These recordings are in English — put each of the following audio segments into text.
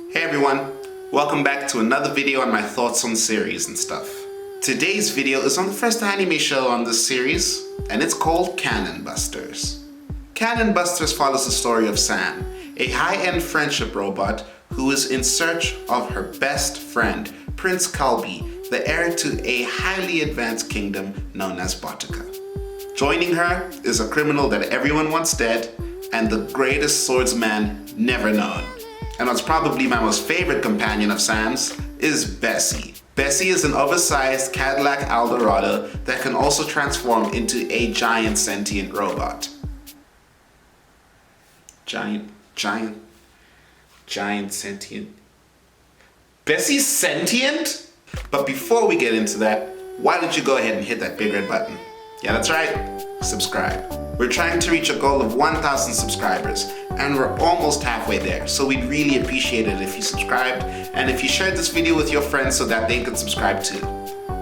Hey everyone, welcome back to another video on my thoughts on series and stuff. Today's video is on the first anime show on this series, and it's called Cannon Busters. Cannon Busters follows the story of Sam, a high-end friendship robot who is in search of her best friend, Prince Kalbi, the heir to a highly advanced kingdom known as Boutica. Joining her is a criminal that everyone wants dead, and the greatest swordsman never known. And what's probably my most favorite companion of Sam's is Bessie. Bessie is an oversized Cadillac Eldorado that can also transform into a giant sentient robot. Giant sentient. Bessie's sentient? But before we get into that, why don't you go ahead and hit that big red button? Yeah, that's right, subscribe. We're trying to reach a goal of 1,000 subscribers, and we're almost halfway there, so we'd really appreciate it if you subscribed and if you shared this video with your friends so that they could subscribe too.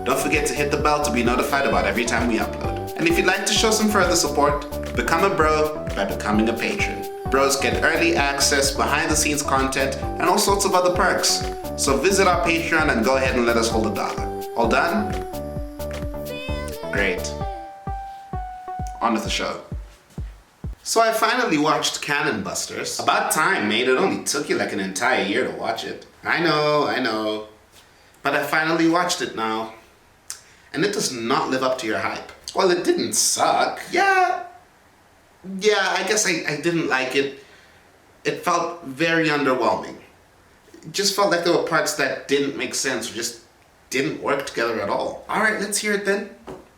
Don't forget to hit the bell to be notified about every time we upload. And if you'd like to show some further support, become a bro by becoming a patron. Bros get early access, behind the scenes content, and all sorts of other perks. So visit our Patreon and go ahead and let us hold $1. All done? Great. On with the show. So I finally watched Cannon Busters. About time, mate. It only took you like an entire year to watch it. I know. But I finally watched it now. And it does not live up to your hype. Well, it didn't suck. Yeah, I guess I didn't like it. It felt very underwhelming. It just felt like there were parts that didn't make sense or just didn't work together at all. Alright, let's hear it then.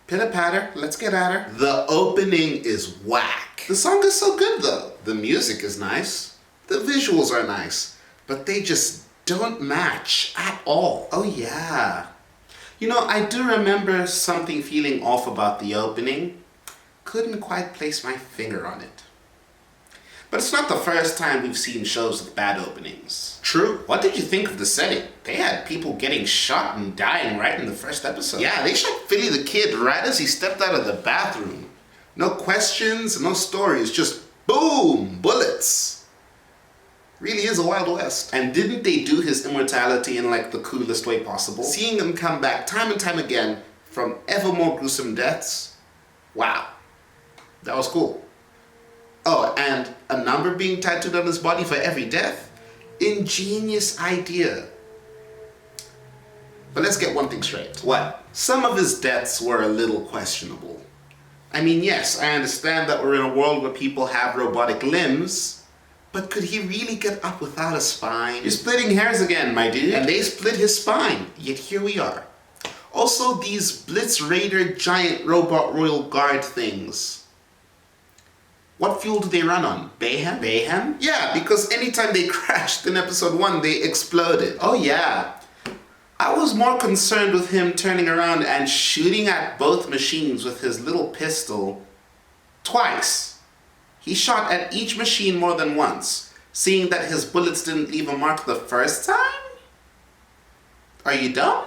Pitter patter, let's get at her. The opening is whack. The song is so good though. The music is nice. The visuals are nice. But they just don't match at all. Oh yeah. You know, I do remember something feeling off about the opening. Couldn't quite place my finger on it. But it's not the first time we've seen shows with bad openings. True. What did you think of the setting? They had people getting shot and dying right in the first episode. Yeah, they shot Philly the Kid right as he stepped out of the bathroom. No questions, no stories, just boom, bullets. Really is a Wild West. And didn't they do his immortality in like the coolest way possible? Seeing him come back time and time again from ever more gruesome deaths, wow, that was cool. Oh, and a number being tattooed on his body for every death? Ingenious idea. But let's get one thing straight. What? Some of his deaths were a little questionable. I mean, yes, I understand that we're in a world where people have robotic limbs, but could he really get up without a spine? You're splitting hairs again, my dude. And they split his spine, yet here we are. Also, these Blitz Raider giant robot royal guard things. What fuel do they run on? Bayhem? Bayhem? Yeah, because anytime they crashed in episode 1, they exploded. Oh yeah. I was more concerned with him turning around and shooting at both machines with his little pistol twice. He shot at each machine more than once, seeing that his bullets didn't leave a mark the first time? Are you dumb?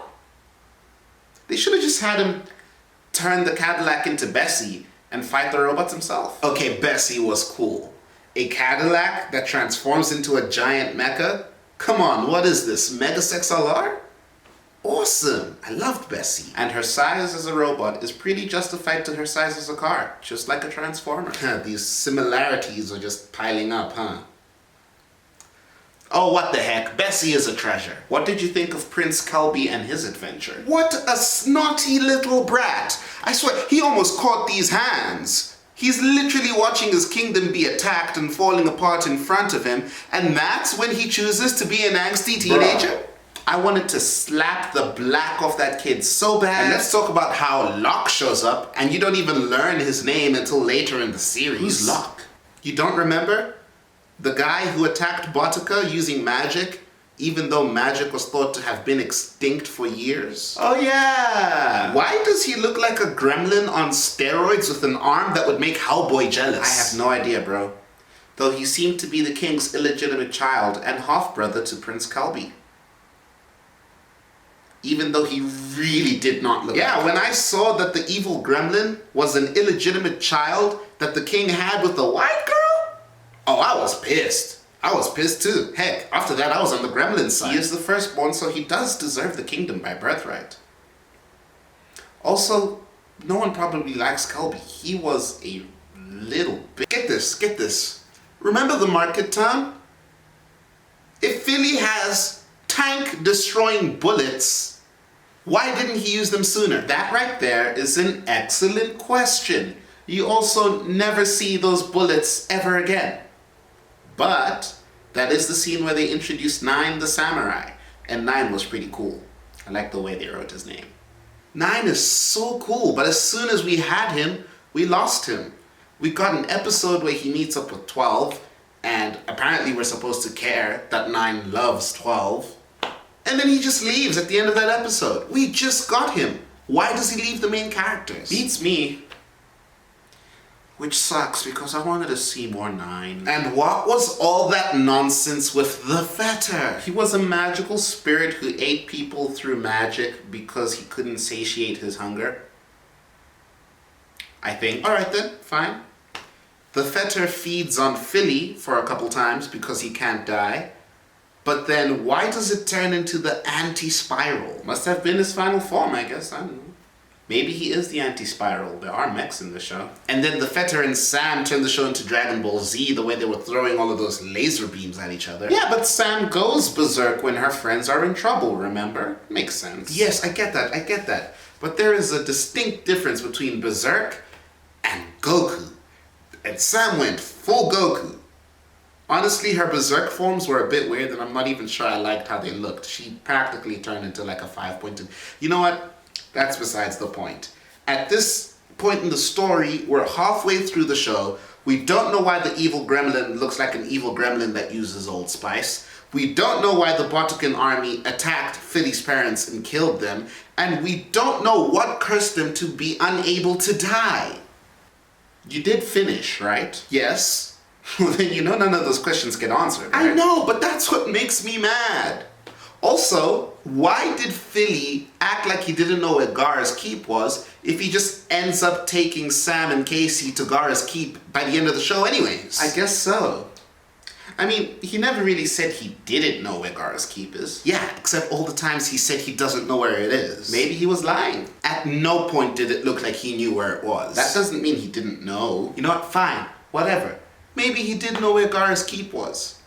They should have just had him turn the Cadillac into Bessie and fight the robots himself. Okay, Bessie was cool. A Cadillac that transforms into a giant mecha? Come on, what is this, Megasex LR? Awesome, I loved Bessie. And her size as a robot is pretty justified to her size as a car, just like a transformer. These similarities are just piling up, huh? Oh, what the heck, Bessie is a treasure. What did you think of Prince Kalbi and his adventure? What a snotty little brat. I swear, he almost caught these hands. He's literally watching his kingdom be attacked and falling apart in front of him, and that's when he chooses to be an angsty teenager? Bruh. I wanted to slap the black off that kid so bad. And let's talk about how Locke shows up, and you don't even learn his name until later in the series. Who's Locke? You don't remember? The guy who attacked Boutica using magic, even though magic was thought to have been extinct for years? Oh yeah! Why does he look like a gremlin on steroids with an arm that would make Hellboy jealous? I have no idea, bro. Though he seemed to be the king's illegitimate child and half-brother to Prince Kalbi. Even though he really did not look like when I saw that the evil gremlin was an illegitimate child that the king had with the white girl, oh, I was pissed. I was pissed too. Heck, after that I was on the gremlin side. He is the firstborn, so he does deserve the kingdom by birthright. Also, no one probably likes Kelby. He was a little bit... Get this. Remember the market town? If Philly has tank-destroying bullets, why didn't he use them sooner? That right there is an excellent question. You also never see those bullets ever again. But that is the scene where they introduced Nine the samurai. And Nine was pretty cool. I like the way they wrote his name. Nine is so cool, but as soon as we had him, we lost him. We got an episode where he meets up with 12, and apparently we're supposed to care that Nine loves 12. And then he just leaves at the end of that episode. We just got him. Why does he leave the main characters? Beats me. Which sucks, because I wanted to see more Nine. And what was all that nonsense with the fetter? He was a magical spirit who ate people through magic because he couldn't satiate his hunger. I think. Alright then, fine. The fetter feeds on Philly for a couple times because he can't die. But then why does it turn into the anti-spiral? Must have been his final form, I guess. I don't know. Maybe he is the anti-spiral. There are mechs in the show. And then the fetter and Sam turned the show into Dragon Ball Z, the way they were throwing all of those laser beams at each other. Yeah, but Sam goes berserk when her friends are in trouble, remember? Makes sense. Yes, I get that. But there is a distinct difference between berserk and Goku. And Sam went full Goku. Honestly, her berserk forms were a bit weird, and I'm not even sure I liked how they looked. She practically turned into like a 5.2. You know what? That's besides the point. At this point in the story, we're halfway through the show. We don't know why the evil gremlin looks like an evil gremlin that uses Old Spice. We don't know why the Botucan army attacked Philly's parents and killed them. And we don't know what cursed them to be unable to die. You did finish, right? Yes. Well, then you know none of those questions get answered, right? I know, but that's what makes me mad. Also, why did Philly act like he didn't know where Gara's Keep was if he just ends up taking Sam and Casey to Gara's Keep by the end of the show anyways? I guess so. I mean, he never really said he didn't know where Gara's Keep is. Yeah, except all the times he said he doesn't know where it is. Maybe he was lying. At no point did it look like he knew where it was. That doesn't mean he didn't know. You know what? Fine. Whatever. Maybe he did know where Gara's Keep was.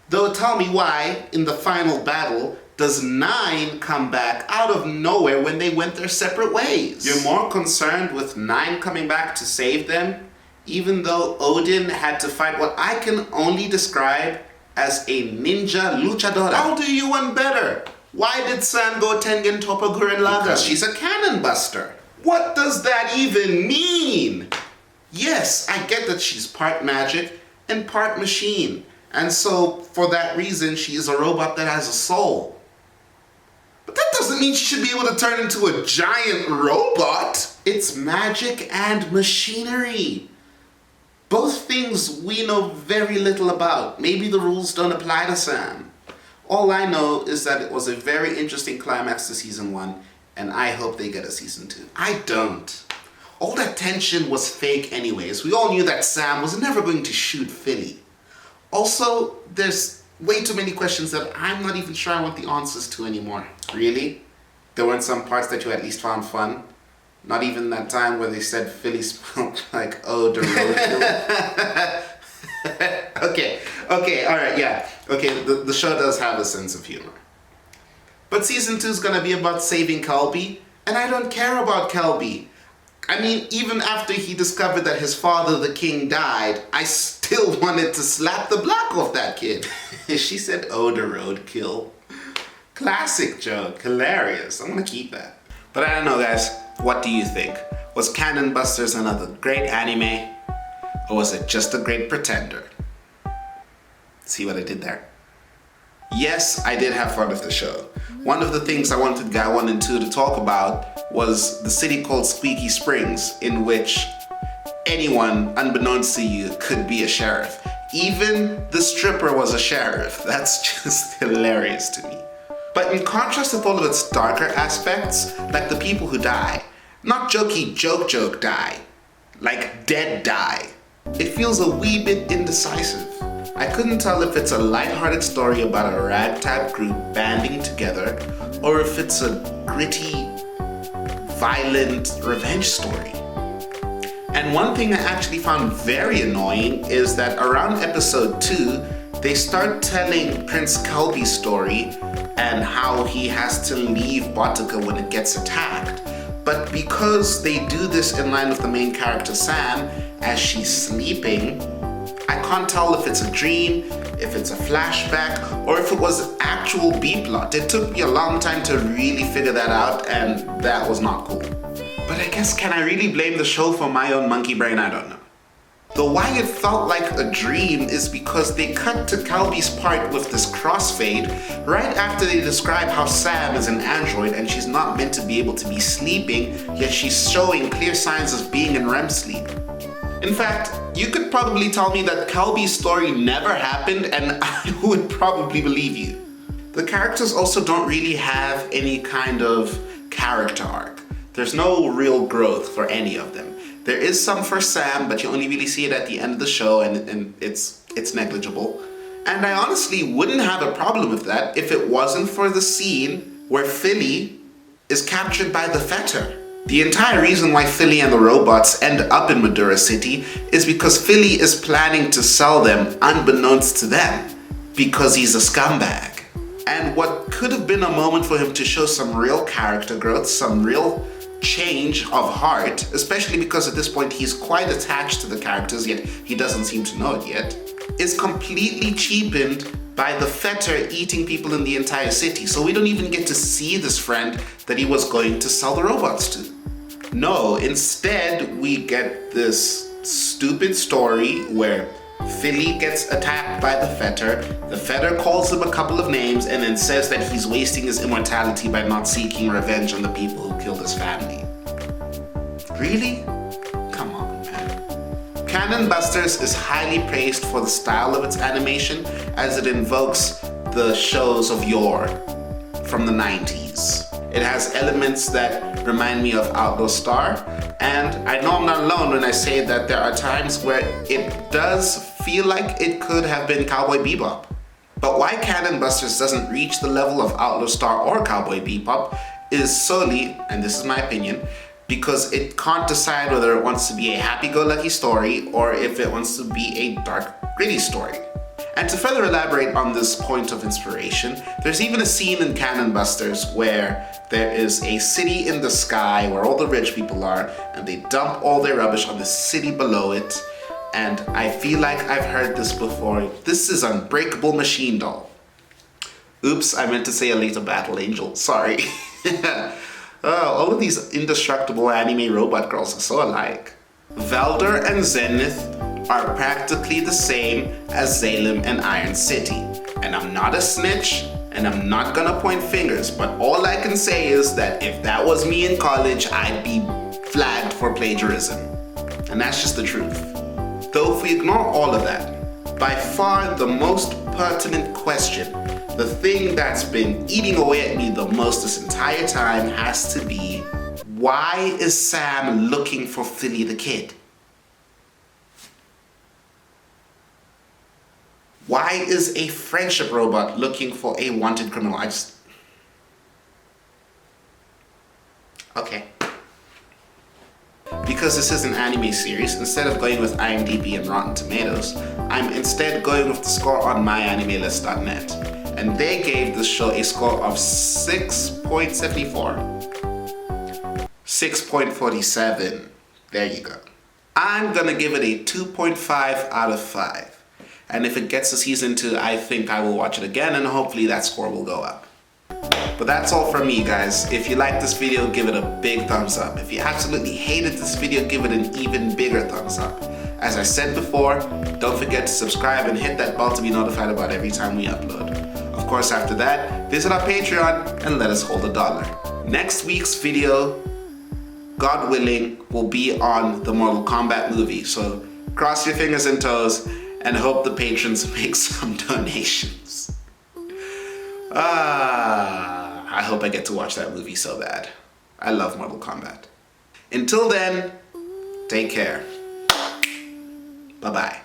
Though tell me why, in the final battle, does Nine come back out of nowhere when they went their separate ways? You're more concerned with Nine coming back to save them, even though Odin had to fight what I can only describe as a ninja luchadora. I'll do you one better. Why did Sam go Tengen Toppa Gurren Lagann? Because she's a cannon buster. What does that even mean? Yes, I get that she's part magic and part machine. And so, for that reason, she is a robot that has a soul. But that doesn't mean she should be able to turn into a giant robot. It's magic and machinery. Both things we know very little about. Maybe the rules don't apply to Sam. All I know is that it was a very interesting climax to season 1, and I hope they get a season 2. I don't. All that tension was fake anyways. We all knew that Sam was never going to shoot Philly. Also, there's way too many questions that I'm not even sure I want the answers to anymore. Really? There weren't some parts that you at least found fun? Not even that time where they said Philly smelled like the roadkill? Okay, alright, yeah. Okay, the show does have a sense of humor. But season 2 is gonna be about saving Kelby, and I don't care about Kelby. I mean, even after he discovered that his father, the king, died, I still wanted to slap the block off that kid. She said, the roadkill. Classic joke, hilarious. I'm gonna keep that. But I don't know, guys. What do you think? Was Cannon Busters another great anime? Or was it just a great pretender? See what I did there? Yes, I did have fun with the show. One of the things I wanted Guy 1 and 2 to talk about was the city called Squeaky Springs, in which anyone, unbeknownst to you, could be a sheriff. Even the stripper was a sheriff. That's just hilarious to me. But in contrast with all of its darker aspects, like the people who die, not jokey joke die, like dead die, it feels a wee bit indecisive. I couldn't tell if it's a lighthearted story about a ragtag group banding together or if it's a gritty, violent revenge story. And one thing I actually found very annoying is that around episode 2, they start telling Prince Kelby's story and how he has to leave Boudica when it gets attacked. But because they do this in line with the main character Sam, as she's sleeping, I can't tell if it's a dream, if it's a flashback, or if it was actual B-plot. It took me a long time to really figure that out, and that was not cool. But I guess, can I really blame the show for my own monkey brain? I don't know. Though why it felt like a dream is because they cut to Kelby's part with this crossfade right after they describe how Sam is an android and she's not meant to be able to be sleeping, yet she's showing clear signs of being in REM sleep. In fact, you could probably tell me that Kelby's story never happened and I would probably believe you. The characters also don't really have any kind of character arc. There's no real growth for any of them. There is some for Sam, but you only really see it at the end of the show and it's negligible. And I honestly wouldn't have a problem with that if it wasn't for the scene where Philly is captured by the fetter. The entire reason why Philly and the robots end up in Madura City is because Philly is planning to sell them unbeknownst to them, because he's a scumbag. And what could have been a moment for him to show some real character growth, some real change of heart, especially because at this point he's quite attached to the characters, yet he doesn't seem to know it yet, is completely cheapened by the fetter eating people in the entire city. So we don't even get to see this friend that he was going to sell the robots to. No, instead we get this stupid story where Philly gets attacked by the fetter calls him a couple of names and then says that he's wasting his immortality by not seeking revenge on the people who killed his family. Really? Come on, man. Cannon Busters is highly praised for the style of its animation, as it invokes the shows of yore from the 90s. It has elements that remind me of Outlaw Star, and I know I'm not alone when I say that there are times where it does feel like it could have been Cowboy Bebop. But why Cannon Busters doesn't reach the level of Outlaw Star or Cowboy Bebop is solely, and this is my opinion, because it can't decide whether it wants to be a happy-go-lucky story or if it wants to be a dark, gritty story. And to further elaborate on this point of inspiration, there's even a scene in Cannon Busters where there is a city in the sky where all the rich people are, and they dump all their rubbish on the city below it. And I feel like I've heard this before. This is Unbreakable Machine Doll. Oops, I meant to say Alita Battle Angel, sorry. All of these indestructible anime robot girls are so alike. Velder and Zenith are practically the same as Zalem and Iron City. And I'm not a snitch, and I'm not gonna point fingers, but all I can say is that if that was me in college, I'd be flagged for plagiarism. And that's just the truth. Though if we ignore all of that, by far the most pertinent question, the thing that's been eating away at me the most this entire time has to be, why is Sam looking for Philly the Kid? Why is a friendship robot looking for a wanted criminal? Okay. Because this is an anime series, instead of going with IMDb and Rotten Tomatoes, I'm instead going with the score on myanimelist.net. And they gave this show a score of 6.74. 6.47. There you go. I'm gonna give it a 2.5 out of 5. And if it gets to season 2, I think I will watch it again and hopefully that score will go up. But that's all from me, guys. If you liked this video, give it a big thumbs up. If you absolutely hated this video, give it an even bigger thumbs up. As I said before, don't forget to subscribe and hit that bell to be notified about every time we upload. Of course, after that, visit our Patreon and let us hold $1. Next week's video, God willing, will be on the Mortal Kombat movie. So cross your fingers and toes and hope the patrons make some donations. I hope I get to watch that movie so bad. I love Mortal Kombat. Until then, take care. Bye-bye.